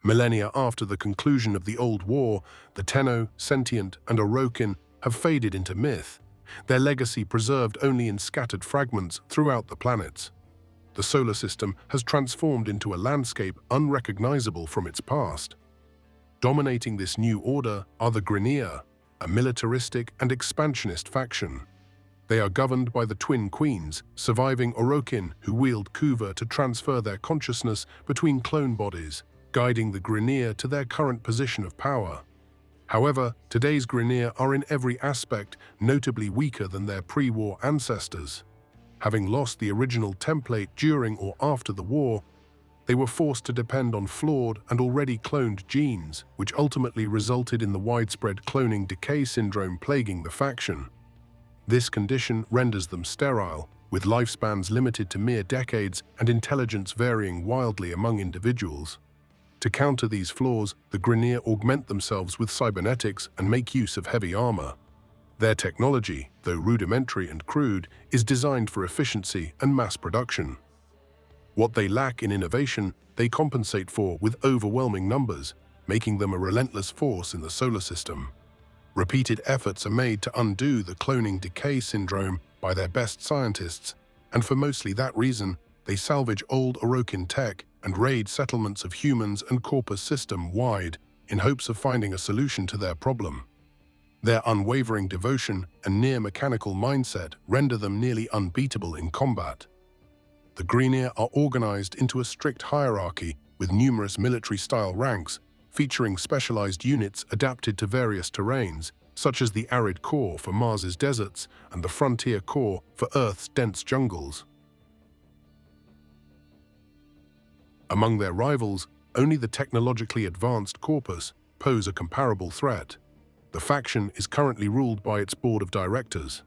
Millennia after the conclusion of the Old War, the Tenno, Sentient, and Orokin have faded into myth, their legacy preserved only in scattered fragments throughout the planets. The solar system has transformed into a landscape unrecognizable from its past. Dominating this new order are the Grineer, a militaristic and expansionist faction. They are governed by the Twin Queens, surviving Orokin who wield Kuva to transfer their consciousness between clone bodies, guiding the Grineer to their current position of power. However, today's Grineer are in every aspect notably weaker than their pre-war ancestors. Having lost the original template during or after the war, they were forced to depend on flawed and already cloned genes, which ultimately resulted in the widespread cloning decay syndrome plaguing the faction. This condition renders them sterile, with lifespans limited to mere decades and intelligence varying wildly among individuals. To counter these flaws, the Grineer augment themselves with cybernetics and make use of heavy armor. Their technology, though rudimentary and crude, is designed for efficiency and mass production. What they lack in innovation, they compensate for with overwhelming numbers, making them a relentless force in the solar system. Repeated efforts are made to undo the cloning decay syndrome by their best scientists, and for mostly that reason, they salvage old Orokin tech and raid settlements of humans and Corpus system-wide in hopes of finding a solution to their problem. Their unwavering devotion and near-mechanical mindset render them nearly unbeatable in combat. The Grineer are organized into a strict hierarchy with numerous military-style ranks, featuring specialized units adapted to various terrains, such as the Arid Core for Mars's deserts and the Frontier Core for Earth's dense jungles. Among their rivals, only the technologically advanced Corpus pose a comparable threat. The faction is currently ruled by its board of directors.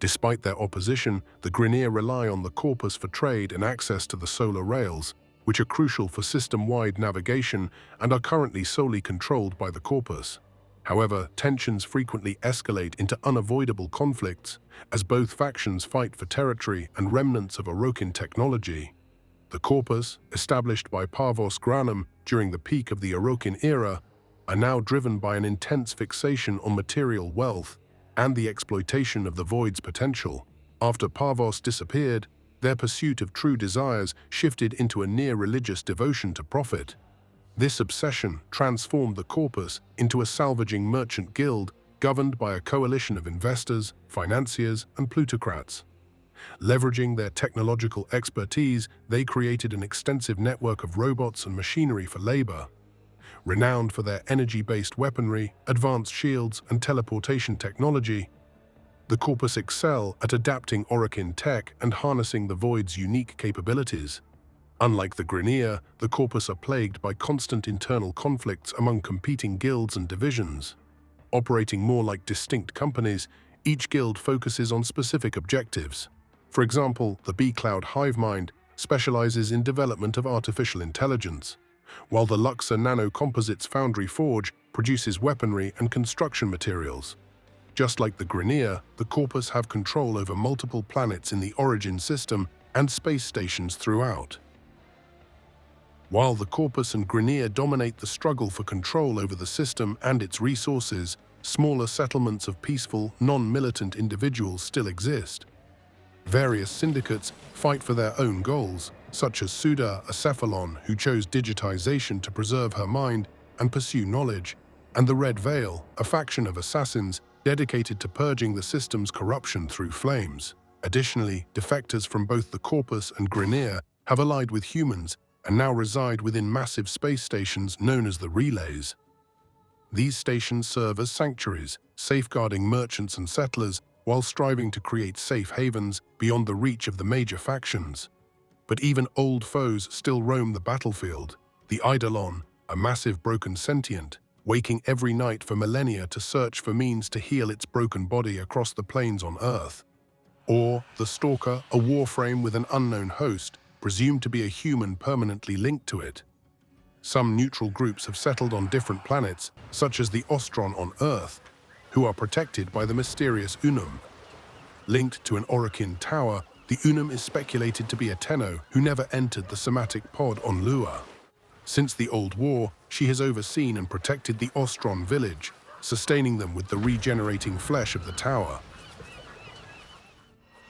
Despite their opposition, the Grineer rely on the Corpus for trade and access to the solar rails, which are crucial for system-wide navigation and are currently solely controlled by the Corpus. However, tensions frequently escalate into unavoidable conflicts, as both factions fight for territory and remnants of Orokin technology. The Corpus, established by Vors Prize during the peak of the Orokin era, are now driven by an intense fixation on material wealth and the exploitation of the Void's potential. After Vors disappeared, their pursuit of true desires shifted into a near-religious devotion to profit. This obsession transformed the Corpus into a salvaging merchant guild governed by a coalition of investors, financiers, and plutocrats. Leveraging their technological expertise, they created an extensive network of robots and machinery for labor. Renowned for their energy-based weaponry, advanced shields, and teleportation technology, the Corpus excel at adapting Orokin tech and harnessing the Void's unique capabilities. Unlike the Grineer, the Corpus are plagued by constant internal conflicts among competing guilds and divisions. Operating more like distinct companies, each guild focuses on specific objectives. For example, the B-Cloud Hivemind specializes in development of artificial intelligence, while the Luxor Nanocomposites Foundry Forge produces weaponry and construction materials. Just like the Grineer, the Corpus have control over multiple planets in the Origin system and space stations throughout. While the Corpus and Grineer dominate the struggle for control over the system and its resources, smaller settlements of peaceful, non-militant individuals still exist. Various syndicates fight for their own goals, such as Suda, a Cephalon who chose digitization to preserve her mind and pursue knowledge, and the Red Veil, a faction of assassins dedicated to purging the system's corruption through flames. Additionally, defectors from both the Corpus and Grineer have allied with humans and now reside within massive space stations known as the Relays. These stations serve as sanctuaries, safeguarding merchants and settlers while striving to create safe havens beyond the reach of the major factions. But even old foes still roam the battlefield. The Eidolon, a massive broken sentient, waking every night for millennia to search for means to heal its broken body across the planes on Earth. Or the Stalker, a Warframe with an unknown host, presumed to be a human permanently linked to it. Some neutral groups have settled on different planets, such as the Ostron on Earth, who are protected by the mysterious Unum. Linked to an Orokin tower, the Unum is speculated to be a Tenno who never entered the somatic pod on Lua. Since the Old War, she has overseen and protected the Ostron village, sustaining them with the regenerating flesh of the tower.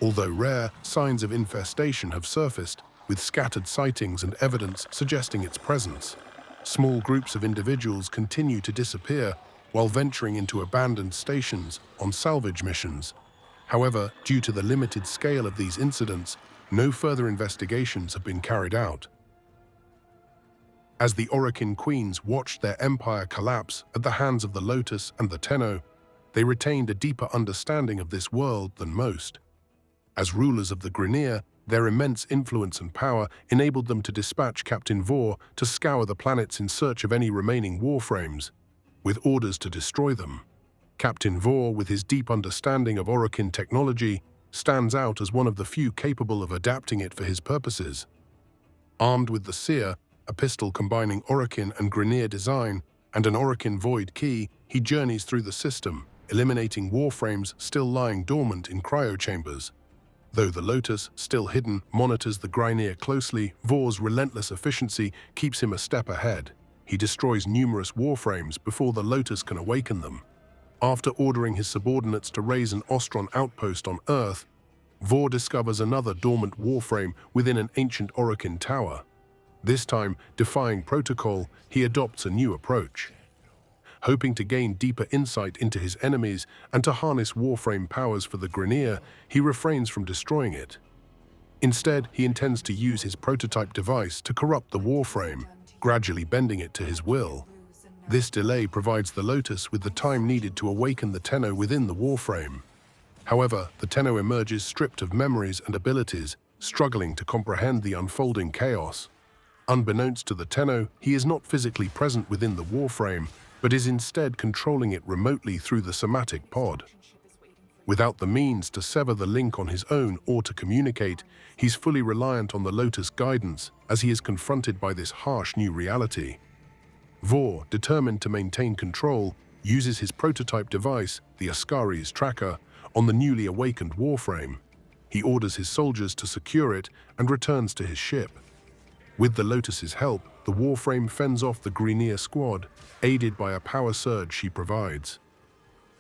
Although rare, signs of infestation have surfaced, with scattered sightings and evidence suggesting its presence. Small groups of individuals continue to disappear while venturing into abandoned stations on salvage missions. However, due to the limited scale of these incidents, no further investigations have been carried out. As the Orokin queens watched their empire collapse at the hands of the Lotus and the Tenno, they retained a deeper understanding of this world than most. As rulers of the Grineer, their immense influence and power enabled them to dispatch Captain Vors to scour the planets in search of any remaining warframes, with orders to destroy them. Captain Vors, with his deep understanding of Orokin technology, stands out as one of the few capable of adapting it for his purposes. Armed with the Seer, a pistol combining Orokin and Grineer design, and an Orokin void key, he journeys through the system, eliminating warframes still lying dormant in cryochambers. Though the Lotus, still hidden, monitors the Grineer closely, Vors' relentless efficiency keeps him a step ahead. He destroys numerous warframes before the Lotus can awaken them. After ordering his subordinates to raise an Ostron outpost on Earth, Vors discovers another dormant warframe within an ancient Orokin tower. This time, defying protocol, he adopts a new approach. Hoping to gain deeper insight into his enemies and to harness warframe powers for the Grineer, he refrains from destroying it. Instead, he intends to use his prototype device to corrupt the warframe, gradually bending it to his will. This delay provides the Lotus with the time needed to awaken the Tenno within the warframe. However, the Tenno emerges stripped of memories and abilities, struggling to comprehend the unfolding chaos. Unbeknownst to the Tenno, he is not physically present within the warframe, but is instead controlling it remotely through the somatic pod. Without the means to sever the link on his own or to communicate, he's fully reliant on the Lotus' guidance as he is confronted by this harsh new reality. Vors, determined to maintain control, uses his prototype device, the Ascaris tracker, on the newly awakened warframe. He orders his soldiers to secure it and returns to his ship. With the Lotus's help, the warframe fends off the Grineer squad, aided by a power surge she provides.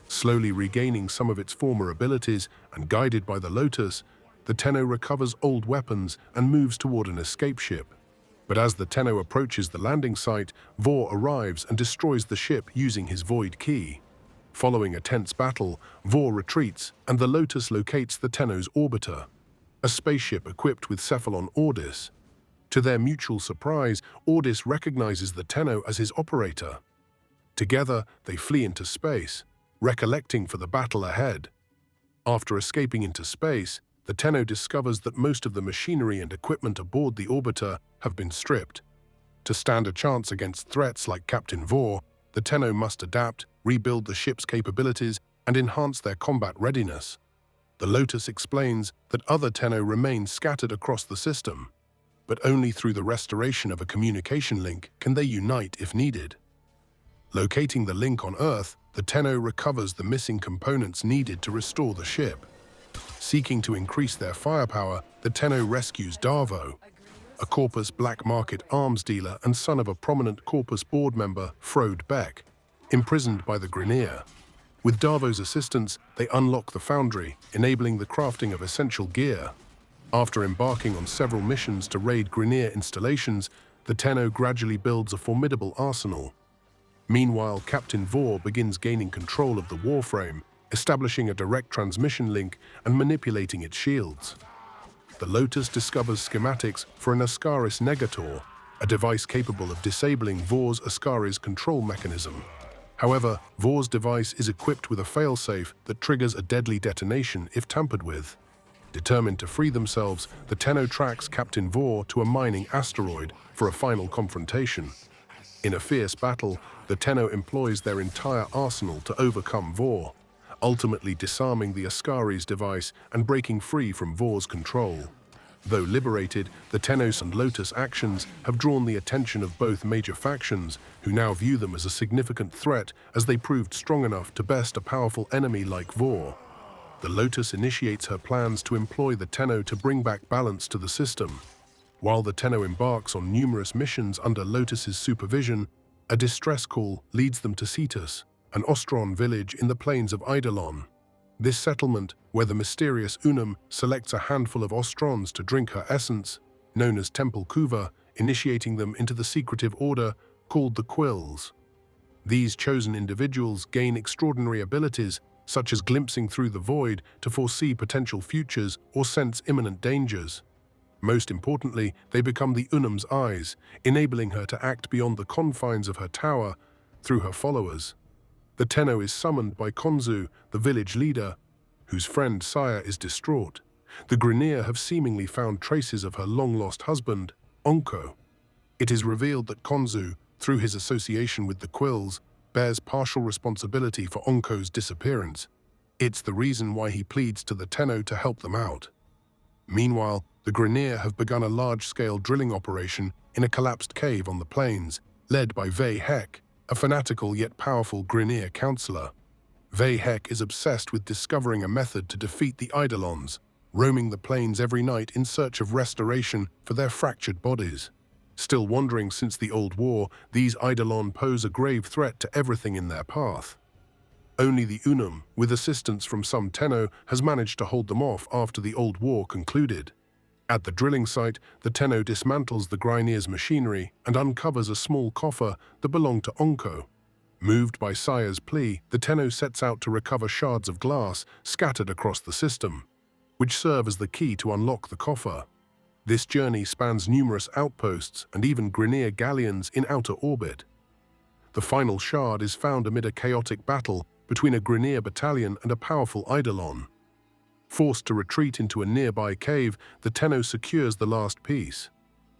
Slowly regaining some of its former abilities and guided by the Lotus, the Tenno recovers old weapons and moves toward an escape ship. But as the Tenno approaches the landing site, Vors arrives and destroys the ship using his void key. Following a tense battle, Vors retreats and the Lotus locates the Tenno's orbiter, a spaceship equipped with Cephalon Ordis. To their mutual surprise, Ordis recognizes the Tenno as his operator. Together, they flee into space, recollecting for the battle ahead. After escaping into space, the Tenno discovers that most of the machinery and equipment aboard the orbiter have been stripped. To stand a chance against threats like Captain Vors, the Tenno must adapt, rebuild the ship's capabilities, and enhance their combat readiness. The Lotus explains that other Tenno remain scattered across the system, but only through the restoration of a communication link can they unite if needed. Locating the link on Earth, the Tenno recovers the missing components needed to restore the ship. Seeking to increase their firepower, the Tenno rescues Darvo, a Corpus black market arms dealer and son of a prominent Corpus board member, Frode Beck, imprisoned by the Grineer. With Darvo's assistance, they unlock the foundry, enabling the crafting of essential gear. After embarking on several missions to raid Grineer installations, the Tenno gradually builds a formidable arsenal. Meanwhile, Captain Vors begins gaining control of the warframe, establishing a direct transmission link and manipulating its shields. The Lotus discovers schematics for an Ascaris Negator, a device capable of disabling Vors' Ascaris control mechanism. However, Vors' device is equipped with a failsafe that triggers a deadly detonation if tampered with. Determined to free themselves, the Tenno tracks Captain Vors to a mining asteroid for a final confrontation. In a fierce battle, the Tenno employs their entire arsenal to overcome Vors, ultimately disarming the Ascaris device and breaking free from Vors' control. Though liberated, the Tenno's and Lotus actions have drawn the attention of both major factions, who now view them as a significant threat as they proved strong enough to best a powerful enemy like Vors. The Lotus initiates her plans to employ the Tenno to bring back balance to the system. While the Tenno embarks on numerous missions under Lotus's supervision, a distress call leads them to Cetus, an Ostron village in the plains of Eidolon. This settlement, where the mysterious Unum selects a handful of Ostrons to drink her essence, known as Temple Kuva, initiating them into the secretive order called the Quills. These chosen individuals gain extraordinary abilities, such as glimpsing through the void to foresee potential futures or sense imminent dangers. Most importantly, they become the Unum's eyes, enabling her to act beyond the confines of her tower through her followers. The Tenno is summoned by Konzu, the village leader, whose friend Saya is distraught. The Grineer have seemingly found traces of her long-lost husband, Onko. It is revealed that Konzu, through his association with the Quills, bears partial responsibility for Onko's disappearance. It's the reason why he pleads to the Tenno to help them out. Meanwhile, the Grineer have begun a large-scale drilling operation in a collapsed cave on the plains, led by Vei Hek, a fanatical yet powerful Grineer counselor. Vei Hek is obsessed with discovering a method to defeat the Eidolons, roaming the plains every night in search of restoration for their fractured bodies. Still wandering since the Old War, these Eidolon pose a grave threat to everything in their path. Only the Unum, with assistance from some Tenno, has managed to hold them off after the Old War concluded. At the drilling site, the Tenno dismantles the Grineer's machinery and uncovers a small coffer that belonged to Onko. Moved by Saya's plea, the Tenno sets out to recover shards of glass scattered across the system, which serve as the key to unlock the coffer. This journey spans numerous outposts and even Grineer galleons in outer orbit. The final shard is found amid a chaotic battle between a Grineer battalion and a powerful Eidolon. Forced to retreat into a nearby cave, the Tenno secures the last piece.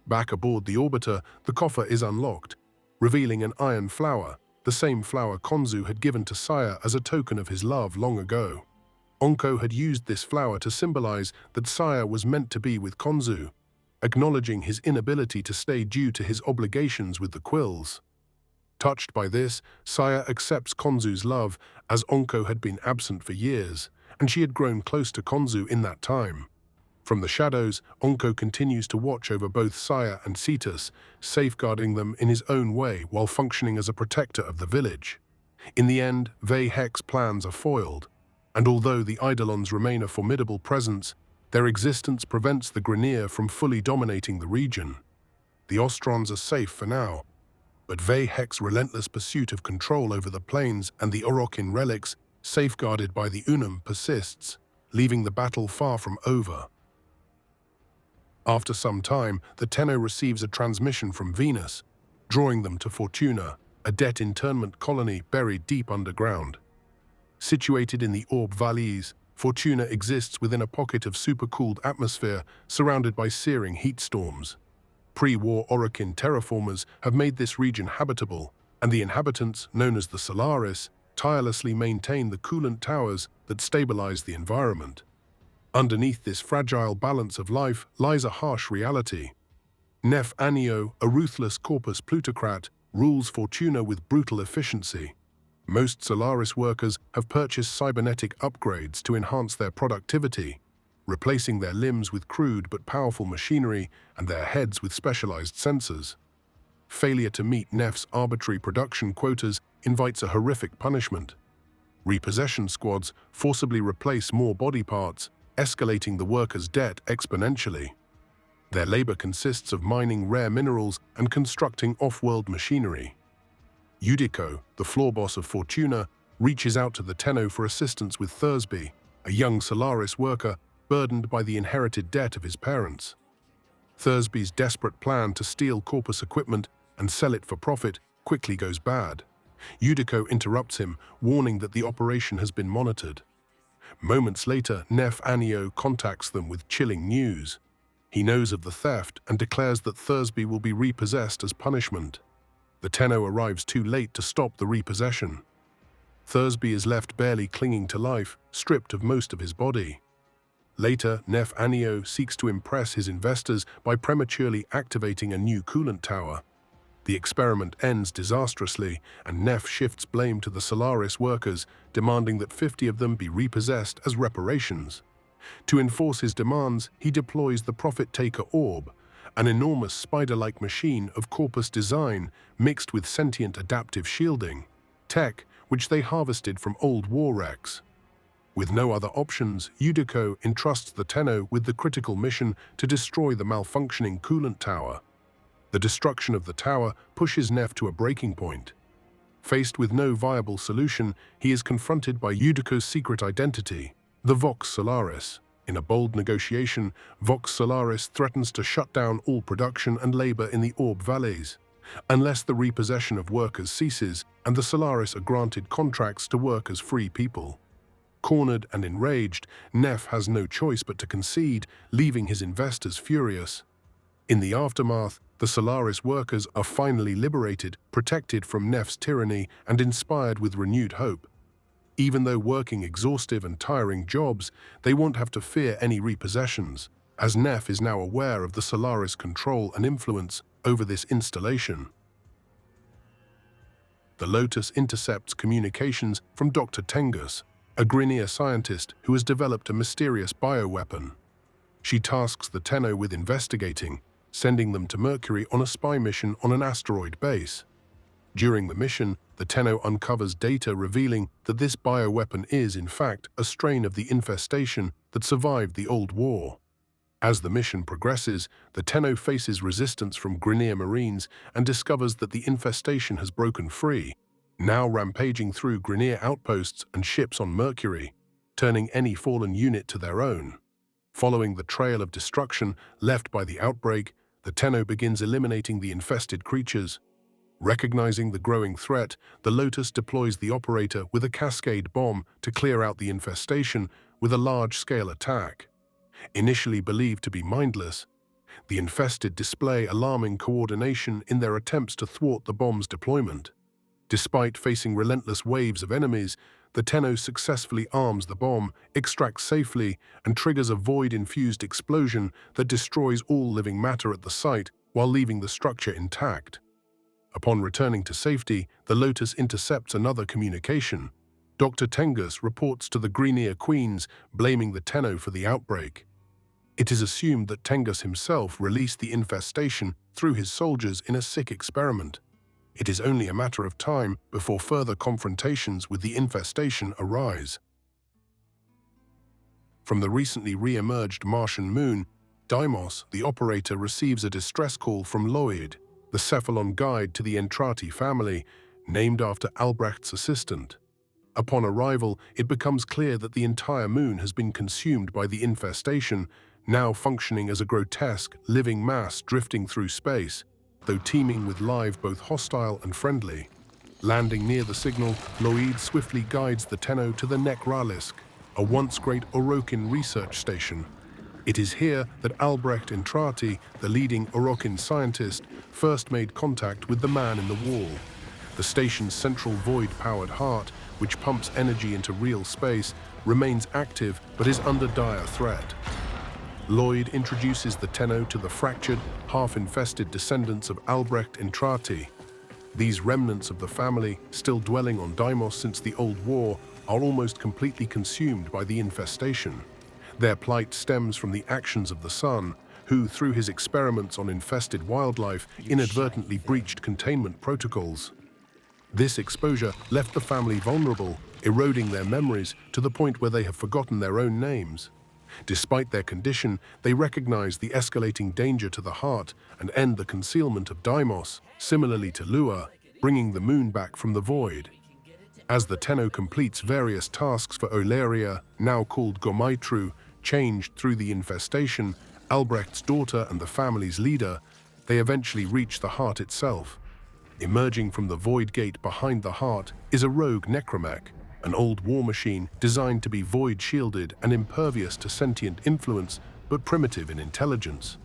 Back aboard the orbiter, the coffer is unlocked, revealing an iron flower, the same flower Konzu had given to Saya as a token of his love long ago. Onko had used this flower to symbolize that Saya was meant to be with Konzu, acknowledging his inability to stay due to his obligations with the Quills. Touched by this, Saya accepts Konzu's love, as Onko had been absent for years, and she had grown close to Konzu in that time. From the shadows, Onko continues to watch over both Saya and Cetus, safeguarding them in his own way while functioning as a protector of the village. In the end, Vei Hek's plans are foiled, and although the Eidolons remain a formidable presence, their existence prevents the Grineer from fully dominating the region. The Ostrons are safe for now, but Vei Hek's relentless pursuit of control over the plains and the Orokin relics, safeguarded by the Unum, persists, leaving the battle far from over. After some time, the Tenno receives a transmission from Venus, drawing them to Fortuna, a debt internment colony buried deep underground. Situated in the Orb Valleys, Fortuna exists within a pocket of supercooled atmosphere surrounded by searing heat storms. Pre-war Orokin terraformers have made this region habitable, and the inhabitants, known as the Solaris, tirelessly maintain the coolant towers that stabilize the environment. Underneath this fragile balance of life lies a harsh reality. Nef Anio, a ruthless Corpus plutocrat, rules Fortuna with brutal efficiency. Most Solaris workers have purchased cybernetic upgrades to enhance their productivity, replacing their limbs with crude but powerful machinery and their heads with specialized sensors. Failure to meet Nef's arbitrary production quotas invites a horrific punishment. Repossession squads forcibly replace more body parts, escalating the workers' debt exponentially. Their labor consists of mining rare minerals and constructing off-world machinery. Yudico, the floor boss of Fortuna, reaches out to the Tenno for assistance with Thursby, a young Solaris worker burdened by the inherited debt of his parents. Thursby's desperate plan to steal Corpus equipment and sell it for profit quickly goes bad. Yudico interrupts him, warning that the operation has been monitored. Moments later, Nef Anio contacts them with chilling news. He knows of the theft and declares that Thursby will be repossessed as punishment. The Tenno arrives too late to stop the repossession. Thursby is left barely clinging to life, stripped of most of his body. Later, Nef Anio seeks to impress his investors by prematurely activating a new coolant tower. The experiment ends disastrously, and Nef shifts blame to the Solaris workers, demanding that 50 of them be repossessed as reparations. To enforce his demands, he deploys the Profit-Taker Orb, an enormous spider-like machine of Corpus design mixed with sentient adaptive shielding, tech which they harvested from old war wrecks. With no other options, Yudico entrusts the Tenno with the critical mission to destroy the malfunctioning coolant tower. The destruction of the tower pushes Neff to a breaking point. Faced with no viable solution, he is confronted by Yudico's secret identity, the Vox Solaris. In a bold negotiation, Vox Solaris threatens to shut down all production and labor in the Orb Valleys, unless the repossession of workers ceases and the Solaris are granted contracts to work as free people. Cornered and enraged, Neff has no choice but to concede, leaving his investors furious. In the aftermath, the Solaris workers are finally liberated, protected from Neff's tyranny and inspired with renewed hope. Even though working exhaustive and tiring jobs, they won't have to fear any repossessions, as Neff is now aware of the Solaris' control and influence over this installation. The Lotus intercepts communications from Dr. Tengus, a Grineer scientist who has developed a mysterious bioweapon. She tasks the Tenno with investigating, sending them to Mercury on a spy mission on an asteroid base. During the mission, the Tenno uncovers data revealing that this bioweapon is, in fact, a strain of the infestation that survived the Old War. As the mission progresses, the Tenno faces resistance from Grineer Marines and discovers that the infestation has broken free, now rampaging through Grineer outposts and ships on Mercury, turning any fallen unit to their own. Following the trail of destruction left by the outbreak, the Tenno begins eliminating the infested creatures. Recognizing the growing threat, the Lotus deploys the operator with a cascade bomb to clear out the infestation with a large-scale attack. Initially believed to be mindless, the infested display alarming coordination in their attempts to thwart the bomb's deployment. Despite facing relentless waves of enemies, the Tenno successfully arms the bomb, extracts safely, and triggers a void-infused explosion that destroys all living matter at the site while leaving the structure intact. Upon returning to safety, the Lotus intercepts another communication. Dr. Tengus reports to the Grineer Queens, blaming the Tenno for the outbreak. It is assumed that Tengus himself released the infestation through his soldiers in a sick experiment. It is only a matter of time before further confrontations with the infestation arise. From the recently re-emerged Martian moon, Deimos, the operator, receives a distress call from Lloyd, the Cephalon guide to the Entrati family, named after Albrecht's assistant. Upon arrival, it becomes clear that the entire moon has been consumed by the infestation, now functioning as a grotesque, living mass drifting through space, though teeming with life both hostile and friendly. Landing near the signal, Lloyd swiftly guides the Tenno to the Necralisk, a once great Orokin research station. It is here that Albrecht Entrati, the leading Orokin scientist, first made contact with the man in the wall. The station's central void-powered heart, which pumps energy into real space, remains active but is under dire threat. Lloyd introduces the Tenno to the fractured, half-infested descendants of Albrecht Entrati. These remnants of the family, still dwelling on Deimos since the Old War, are almost completely consumed by the infestation. Their plight stems from the actions of the Sun, who, through his experiments on infested wildlife, inadvertently breached containment protocols. This exposure left the family vulnerable, eroding their memories to the point where they have forgotten their own names. Despite their condition, they recognize the escalating danger to the heart and end the concealment of Deimos, similarly to Lua, bringing the moon back from the void. As the Tenno completes various tasks for Oleria, now called Gomaitru, changed through the infestation, Albrecht's daughter and the family's leader, they eventually reach the heart itself. Emerging from the void gate behind the heart is a rogue necromech, an old war machine designed to be void-shielded and impervious to sentient influence, but primitive in intelligence.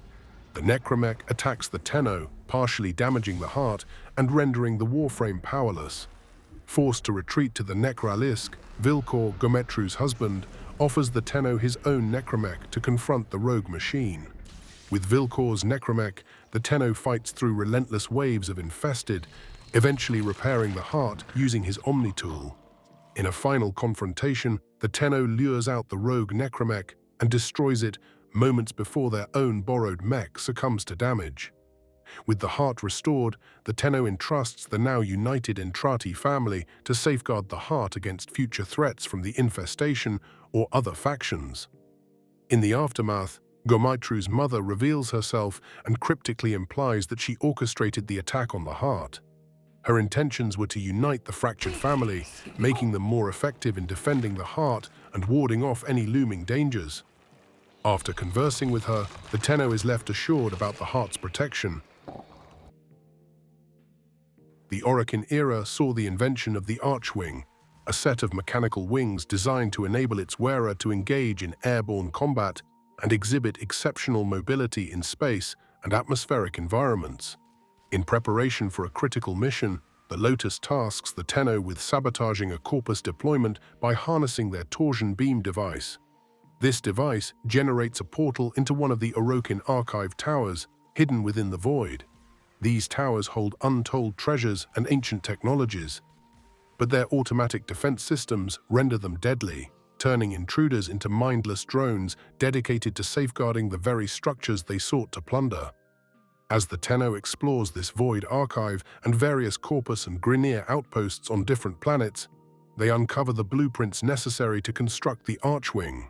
The necromech attacks the Tenno, partially damaging the heart and rendering the Warframe powerless. Forced to retreat to the Necralisk, Vilcor, Gometru's husband, offers the Tenno his own necromech to confront the rogue machine. With Vilcor's necromech, the Tenno fights through relentless waves of infested, eventually repairing the heart using his Omni-tool. In a final confrontation, the Tenno lures out the rogue necromech and destroys it, moments before their own borrowed mech succumbs to damage. With the heart restored, the Tenno entrusts the now united Entrati family to safeguard the heart against future threats from the infestation or other factions. In the aftermath, Gomaitru's mother reveals herself and cryptically implies that she orchestrated the attack on the heart. Her intentions were to unite the fractured family, making them more effective in defending the heart and warding off any looming dangers. After conversing with her, the Tenno is left assured about the heart's protection. The Orokin era saw the invention of the Archwing, a set of mechanical wings designed to enable its wearer to engage in airborne combat and exhibit exceptional mobility in space and atmospheric environments. In preparation for a critical mission, the Lotus tasks the Tenno with sabotaging a Corpus deployment by harnessing their torsion beam device. This device generates a portal into one of the Orokin archive towers, hidden within the void. These towers hold untold treasures and ancient technologies, but their automatic defense systems render them deadly, turning intruders into mindless drones dedicated to safeguarding the very structures they sought to plunder. As the Tenno explores this void archive and various Corpus and Grineer outposts on different planets, they uncover the blueprints necessary to construct the Archwing.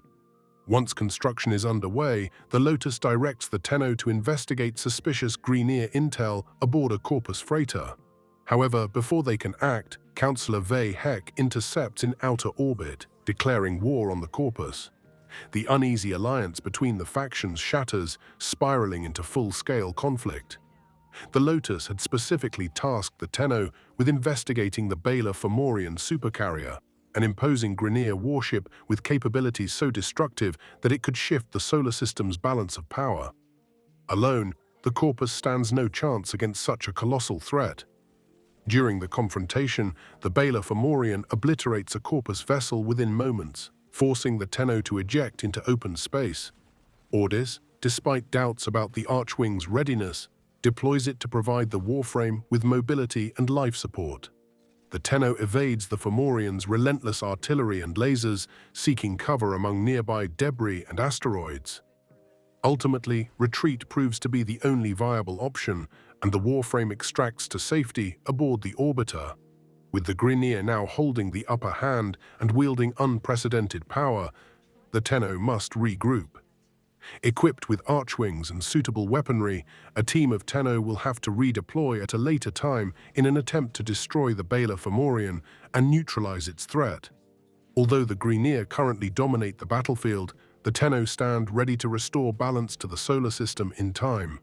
Once construction is underway, the Lotus directs the Tenno to investigate suspicious Grineer intel aboard a Corpus freighter. However, before they can act, Councillor Vey Heck intercepts in outer orbit, declaring war on the Corpus. The uneasy alliance between the factions shatters, spiraling into full-scale conflict. The Lotus had specifically tasked the Tenno with investigating the Baylor Fomorian supercarrier, an imposing Grineer warship with capabilities so destructive that it could shift the solar system's balance of power. Alone, the Corpus stands no chance against such a colossal threat. During the confrontation, the Baylor Fomorian obliterates a Corpus vessel within moments, forcing the Tenno to eject into open space. Ordis, despite doubts about the Archwing's readiness, deploys it to provide the Warframe with mobility and life support. The Tenno evades the Fomorian's relentless artillery and lasers, seeking cover among nearby debris and asteroids. Ultimately, retreat proves to be the only viable option, and the Warframe extracts to safety aboard the orbiter. With the Grineer now holding the upper hand and wielding unprecedented power, the Tenno must regroup. Equipped with Archwings and suitable weaponry, a team of Tenno will have to redeploy at a later time in an attempt to destroy the Baylor Fomorian and neutralize its threat. Although the Grineer currently dominate the battlefield, the Tenno stand ready to restore balance to the solar system in time.